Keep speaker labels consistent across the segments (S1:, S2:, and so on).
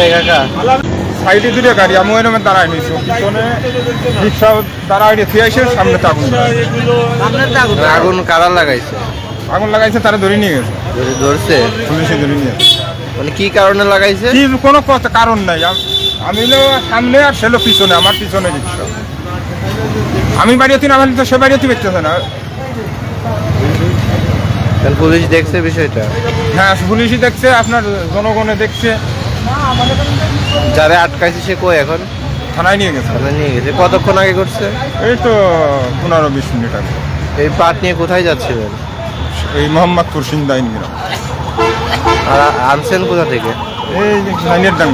S1: এই কাকা
S2: সাইডে দুটো গাড়ি আমি ওই নামে দাঁড়াই নিয়েছি পিছনে রিক্সা দাঁড়াই নিয়ে এসে সামনে তো আগুন
S1: আগুন কারা লাগাইছে?
S2: আগুন লাগাইছে তারা ধরে নিয়ে গেছে,
S1: ধরছে?
S2: পুলিশে ধরে নিয়ে গেছে।
S1: মানে কি কারণে লাগাইছে?
S2: কি কোনো কারণ নাই, আমি হলো সামনে আর সেলো পিছনে, আমার পিছনে রিক্সা। আমি বাড়িতে না, তো সে বাড়িতে বেঁচতেছে না।
S1: পুলিশ দেখছে বিষয়টা?
S2: হ্যাঁ, পুলিশই দেখছে, আপনার জনগণে দেখছে।
S1: যারা আটকাইছে সে কই এখন?
S2: থানায় নিয়ে গেছে।
S1: থানায় নিয়ে গেছে। কতক্ষণ আগে করছে?
S2: এই তো 15-20 মিনিট আগে।
S1: এই পাট নিয়ে কোথায় যাচ্ছিলেন?
S2: এই মোহাম্মদপুর সিন্দাইন গ্রাম।
S1: আর আনছেন কোথা থেকে?
S2: এই লাইনের দাম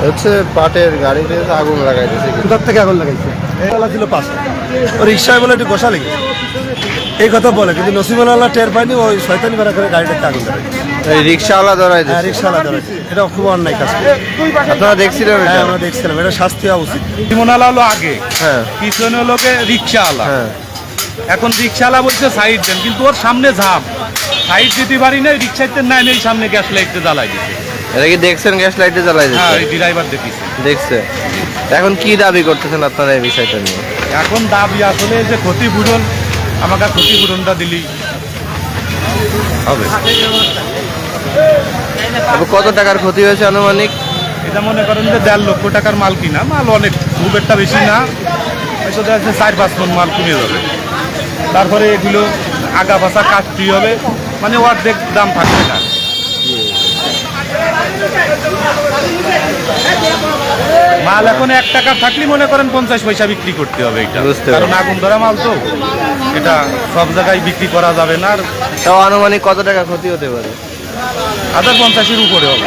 S1: হচ্ছে পাটের গাড়িতে আগুন লাগাইতেছে।
S3: কোথার থেকে আগুন লাগাইছে? ছিল পাশে, ও রিক্সায় বলে একটু গোসা লেগেছে এই কথা বলে, কিন্তু নসিমুল্লাহ টের পায়নি, ওই শয়তানি ভাড়া করে গাড়িটাকে আগুন লাগাইছে।
S1: রিক্সাওয়ালা ধরাই
S3: হ্যাঁ, রিক্সাওয়ালা ধরেছে। এটা খুব অন্যায় কাজ।
S1: আপনারা দেখছিলেন?
S3: হ্যাঁ, আমরা দেখছিলাম, এটা শাস্তি হওয়া উচিত।
S4: টিমোনালা হলো আগে,
S1: হ্যাঁ
S4: পিছনে হলো রিক্সাওয়ালা।
S1: হ্যাঁ।
S4: এখন রিক্সাওয়ালা বলছে সাইড দেন, কিন্তু ওর সামনে ঝাঁপ, সাইড দিতে পারি না, রিক্সাইতে নাই নেই, সামনে গ্যাস লাইটে জ্বালাই দিচ্ছে।
S1: এটা কি দেখছেন গ্যাস লাইটে জ্বালাই
S4: হ্যাঁ,
S1: দিচ্ছে?
S4: এই ড্রাইভার দেখিছে।
S1: দেখছে। এখন কি দাবি করতেছেন আপনারা এই বিষয়টা নিয়ে?
S4: এখন দাবি আসলে যে ক্ষতিপূরণ, আমাকে ক্ষতিপূরণটা দিলি হবে।
S1: কত টাকার ক্ষতি হয়েছে আনুমানিক?
S4: এটা মনে করেন যে 1.5 লক্ষ টাকার মাল কিনা, মাল অনেক খুব একটা বেশি না, হয়তো 4-5 মণ মাল কমে যাবে। তারপরে এগুলো আগা ভাষা কাটতেই হবে, মানে অর্ধেক দাম থাকবে না। মাল এখন 1 টাকা থাকলে মনে করেন 50 পয়সা বিক্রি করতে হবে এটা,
S1: বুঝতে
S4: কারণ
S1: পারছি।
S4: আগুন ধরা মাল তো, এটা সব জায়গায় বিক্রি করা যাবে না। আর
S1: তাও আনুমানিক কত টাকা ক্ষতি হতে পারে?
S4: 50,000-এর উপরে হবে।